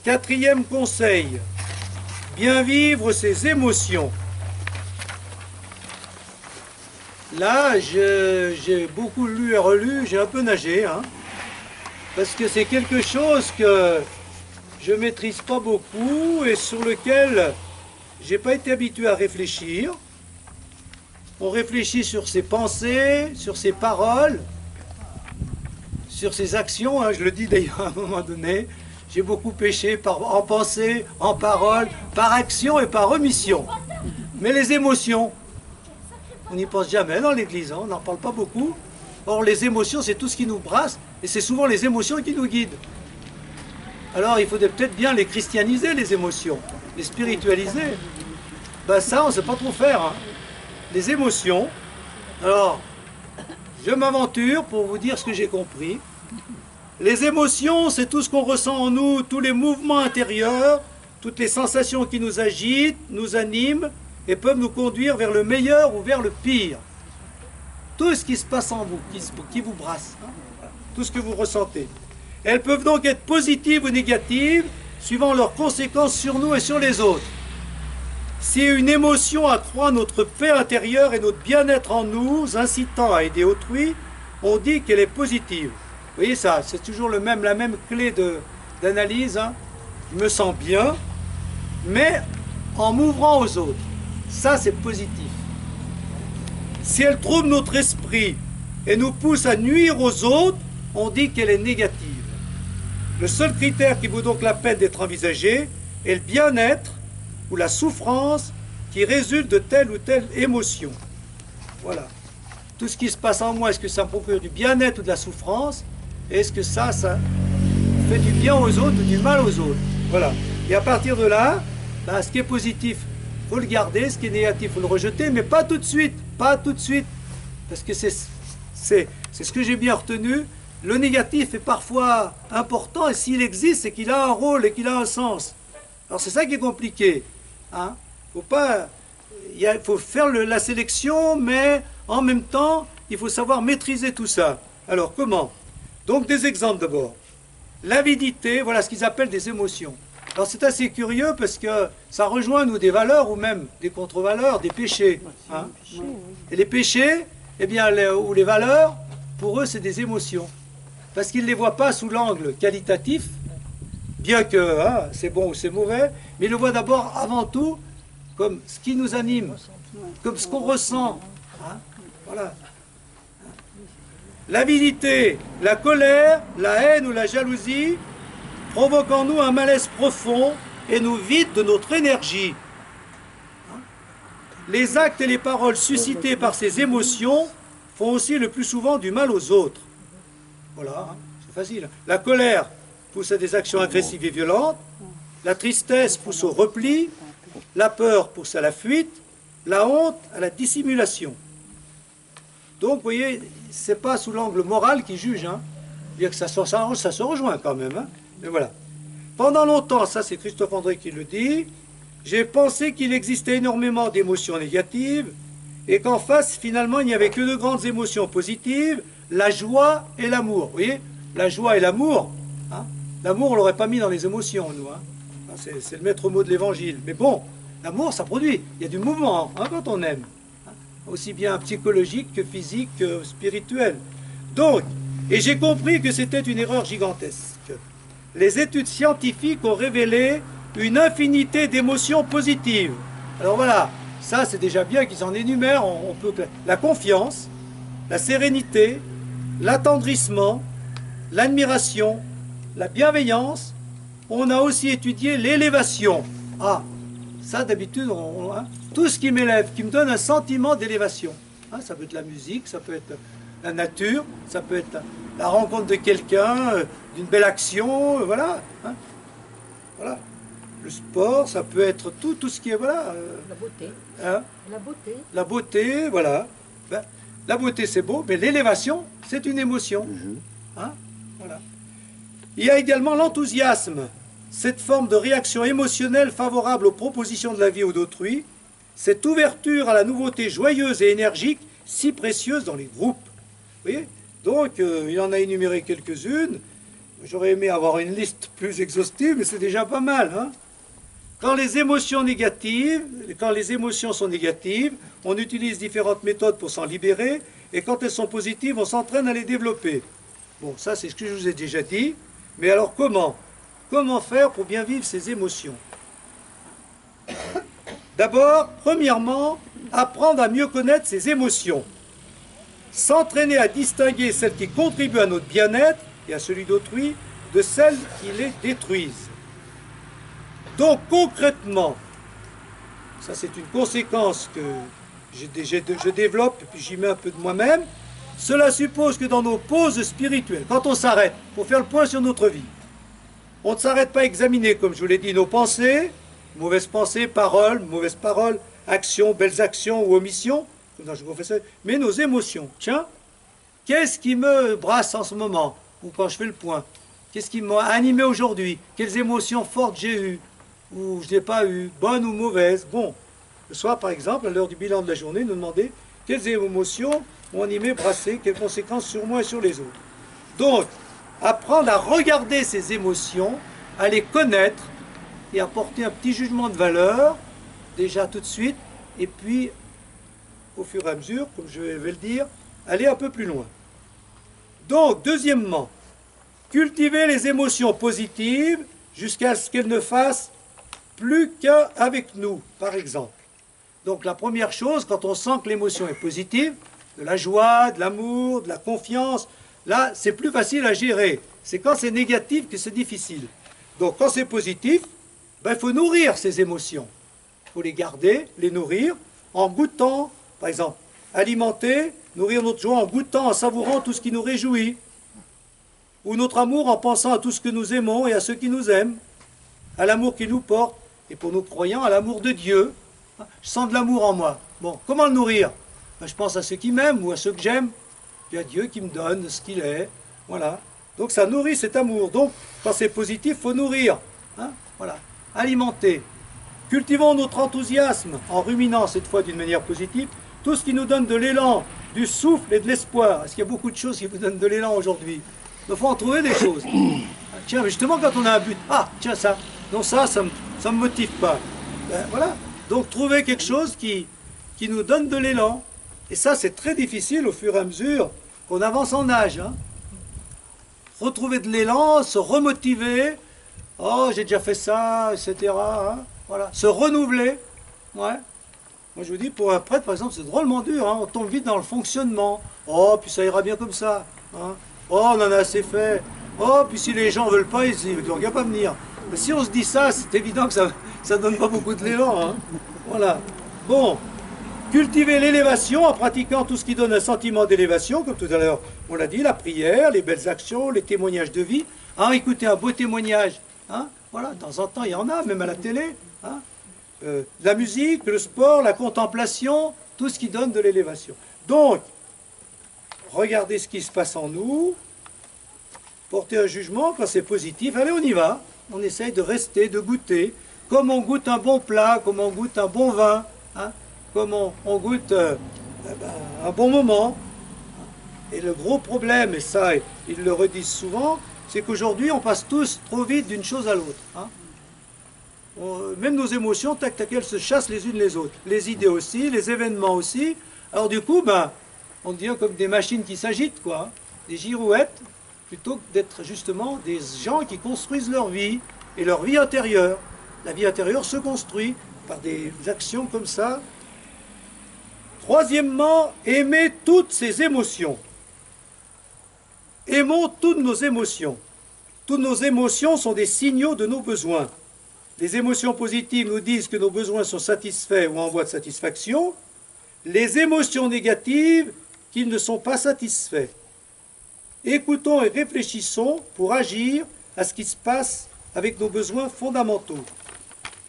Quatrième conseil, bien vivre ses émotions. Là, j'ai beaucoup lu et relu, j'ai un peu nagé, hein, parce que c'est quelque chose que je ne maîtrise pas beaucoup et sur lequel j'ai pas été habitué à réfléchir. On réfléchit sur ses pensées, sur ses paroles, sur ses actions, hein, je le dis d'ailleurs à un moment donné. J'ai beaucoup péché en pensée, en parole, par action et par omission. Mais les émotions, on n'y pense jamais dans l'Église, hein, on n'en parle pas beaucoup. Or, les émotions, c'est tout ce qui nous brasse, et c'est souvent les émotions qui nous guident. Alors, il faudrait peut-être bien les christianiser, les émotions, les spiritualiser. Ben ça, on ne sait pas trop faire. Hein. Les émotions. Alors, je m'aventure pour vous dire ce que j'ai compris. Les émotions, c'est tout ce qu'on ressent en nous, tous les mouvements intérieurs, toutes les sensations qui nous agitent, nous animent et peuvent nous conduire vers le meilleur ou vers le pire. Tout ce qui se passe en vous, qui vous brasse, hein, tout ce que vous ressentez. Elles peuvent donc être positives ou négatives, suivant leurs conséquences sur nous et sur les autres. Si une émotion accroît notre paix intérieure et notre bien-être en nous, incitant à aider autrui, on dit qu'elle est positive. Vous voyez ça, c'est toujours la même clé d'analyse. Hein. Je me sens bien, mais en m'ouvrant aux autres. Ça, c'est positif. Si elle trouble notre esprit et nous pousse à nuire aux autres, on dit qu'elle est négative. Le seul critère qui vaut donc la peine d'être envisagé est le bien-être ou la souffrance qui résulte de telle ou telle émotion. Voilà. Tout ce qui se passe en moi, est-ce que ça me procure du bien-être ou de la souffrance? Est-ce que ça fait du bien aux autres ou du mal aux autres? Voilà. Et à partir de là, ben, ce qui est positif, il faut le garder, ce qui est négatif, il faut le rejeter, mais pas tout de suite. Pas tout de suite. Parce que c'est ce que j'ai bien retenu. Le négatif est parfois important, et s'il existe, c'est qu'il a un rôle et qu'il a un sens. Alors c'est ça qui est compliqué. Hein? Il faut faire la sélection, mais en même temps, il faut savoir maîtriser tout ça. Alors comment? Donc des exemples d'abord. L'avidité, voilà ce qu'ils appellent des émotions. Alors c'est assez curieux parce que ça rejoint nous des valeurs ou même des contre-valeurs, des péchés. Hein? Et les péchés, eh bien, ou les valeurs, pour eux c'est des émotions. Parce qu'ils ne les voient pas sous l'angle qualitatif, bien que hein, c'est bon ou c'est mauvais, mais ils le voient d'abord, avant tout, comme ce qui nous anime, comme ce qu'on ressent. Hein? Voilà. L'avidité, la colère, la haine ou la jalousie provoquent en nous un malaise profond et nous vident de notre énergie. Les actes et les paroles suscités par ces émotions font aussi le plus souvent du mal aux autres. Voilà, hein, c'est facile. La colère pousse à des actions agressives et violentes, la tristesse pousse au repli, la peur pousse à la fuite, la honte à la dissimulation. Donc, vous voyez, c'est pas sous l'angle moral qu'ils jugent, hein. Bien que ça se rejoint quand même, hein. Mais voilà. Pendant longtemps, ça c'est Christophe André qui le dit, j'ai pensé qu'il existait énormément d'émotions négatives et qu'en face, finalement, il n'y avait que de grandes émotions positives, la joie et l'amour. Vous voyez, la joie et l'amour, hein. L'amour, on ne l'aurait pas mis dans les émotions, nous. Hein. C'est le maître mot de l'évangile. Mais bon, l'amour, ça produit. Il y a du mouvement hein, quand on aime. Hein. Aussi bien psychologique que physique que spirituel. Donc, et j'ai compris que c'était une erreur gigantesque. Les études scientifiques ont révélé une infinité d'émotions positives. Alors voilà, ça c'est déjà bien qu'ils en énumèrent. On peut la confiance, la sérénité, l'attendrissement, l'admiration, la bienveillance. On a aussi étudié l'élévation. Ah, ça d'habitude, hein, tout ce qui m'élève, qui me donne un sentiment d'élévation. Hein, ça peut être la musique, ça peut être la nature, ça peut être la rencontre de quelqu'un, d'une belle action, voilà, hein, voilà. Le sport, ça peut être tout ce qui est, voilà. La beauté. Hein, La beauté. la beauté, voilà. Ben, la beauté, c'est beau, mais l'élévation, c'est une émotion. Hein, voilà. Il y a également l'enthousiasme, cette forme de réaction émotionnelle favorable aux propositions de la vie ou d'autrui, cette ouverture à la nouveauté joyeuse et énergique, si précieuse dans les groupes. Vous voyez? Donc, il en a énuméré quelques-unes. J'aurais aimé avoir une liste plus exhaustive, mais c'est déjà pas mal. Hein. Quand les émotions sont négatives, on utilise différentes méthodes pour s'en libérer, et quand elles sont positives, on s'entraîne à les développer. Bon, ça c'est ce que je vous ai déjà dit, mais alors comment? Comment faire pour bien vivre ces émotions? D'abord, premièrement, apprendre à mieux connaître ses émotions. S'entraîner à distinguer celles qui contribuent à notre bien-être et à celui d'autrui de celles qui les détruisent. Donc concrètement, ça c'est une conséquence que je développe et puis j'y mets un peu de moi-même, cela suppose que dans nos pauses spirituelles, quand on s'arrête pour faire le point sur notre vie, on ne s'arrête pas à examiner, comme je vous l'ai dit, nos pensées, mauvaises paroles, actions, belles actions ou omissions, mais nos émotions. Tiens, qu'est-ce qui me brasse en ce moment, ou quand je fais le point? Qu'est-ce qui m'a animé aujourd'hui? Quelles émotions fortes j'ai eues, ou je n'ai pas eues, bonnes ou mauvaises? Bon, le soir par exemple, à l'heure du bilan de la journée, nous demander quelles émotions m'ont animé, brassé, quelles conséquences sur moi et sur les autres. Donc, apprendre à regarder ces émotions, à les connaître, et à porter un petit jugement de valeur, déjà tout de suite, et puis, au fur et à mesure, comme je vais le dire, aller un peu plus loin. Donc, deuxièmement, cultiver les émotions positives jusqu'à ce qu'elles ne fassent plus qu'avec nous, par exemple. Donc, la première chose, quand on sent que l'émotion est positive, de la joie, de l'amour, de la confiance, là, c'est plus facile à gérer. C'est quand c'est négatif que c'est difficile. Donc, quand c'est positif, ben, il faut nourrir ces émotions. Il faut les garder, les nourrir, en goûtant, par exemple, alimenter, nourrir notre joie en goûtant, en savourant tout ce qui nous réjouit. Ou notre amour en pensant à tout ce que nous aimons et à ceux qui nous aiment, à l'amour qui nous porte, et pour nos croyants, à l'amour de Dieu. Je sens de l'amour en moi. Bon, comment le nourrir? Ben, je pense à ceux qui m'aiment ou à ceux que j'aime. Il y a Dieu qui me donne ce qu'il est. Voilà. Donc ça nourrit cet amour. Donc, quand c'est positif, il faut nourrir. Hein? Voilà. Alimenter. Cultivons notre enthousiasme en ruminant cette fois d'une manière positive tout ce qui nous donne de l'élan, du souffle et de l'espoir. Est-ce qu'il y a beaucoup de choses qui vous donnent de l'élan aujourd'hui? Il faut en trouver des choses. Ah, tiens, mais justement quand on a un but, ah tiens ça, non ça me motive pas. Ben, voilà. Donc trouver quelque chose qui nous donne de l'élan. Et ça c'est très difficile au fur et à mesure qu'on avance en âge. Hein. Retrouver de l'élan, se remotiver. Oh, j'ai déjà fait ça, etc. Hein, voilà. Se renouveler. Ouais. Moi, je vous dis, pour un prêtre, par exemple, c'est drôlement dur. Hein, on tombe vite dans le fonctionnement. Oh, puis ça ira bien comme ça. Hein. Oh, on en a assez fait. Oh, puis si les gens ne veulent pas, ils n'ont qu'à pas venir. Mais si on se dit ça, c'est évident que ça ne donne pas beaucoup de l'élan. Hein. Voilà. Bon. Cultiver l'élévation en pratiquant tout ce qui donne un sentiment d'élévation, comme tout à l'heure on l'a dit, la prière, les belles actions, les témoignages de vie. Hein, écoutez un beau témoignage. Hein, voilà, de temps en temps, il y en a, même à la télé. Hein, la musique, le sport, la contemplation, tout ce qui donne de l'élévation. Donc, regardez ce qui se passe en nous, porter un jugement quand c'est positif. Allez, on y va. On essaye de rester, de goûter, comme on goûte un bon plat, comme on goûte un bon vin, hein, comme on goûte un bon moment. Et le gros problème, et ça, ils le redisent souvent, c'est qu'aujourd'hui, on passe tous trop vite d'une chose à l'autre. Hein. Même nos émotions, tac, tac, elles se chassent les unes les autres. Les idées aussi, les événements aussi. Alors du coup, ben, on devient comme des machines qui s'agitent, quoi. Hein. Des girouettes, plutôt que d'être justement des gens qui construisent leur vie et leur vie intérieure. La vie intérieure se construit par des actions comme ça. Troisièmement, aimer toutes ces émotions. Aimons toutes nos émotions. Toutes nos émotions sont des signaux de nos besoins. Les émotions positives nous disent que nos besoins sont satisfaits ou en voie de satisfaction. Les émotions négatives qu'ils ne sont pas satisfaits. Écoutons et réfléchissons pour agir à ce qui se passe avec nos besoins fondamentaux.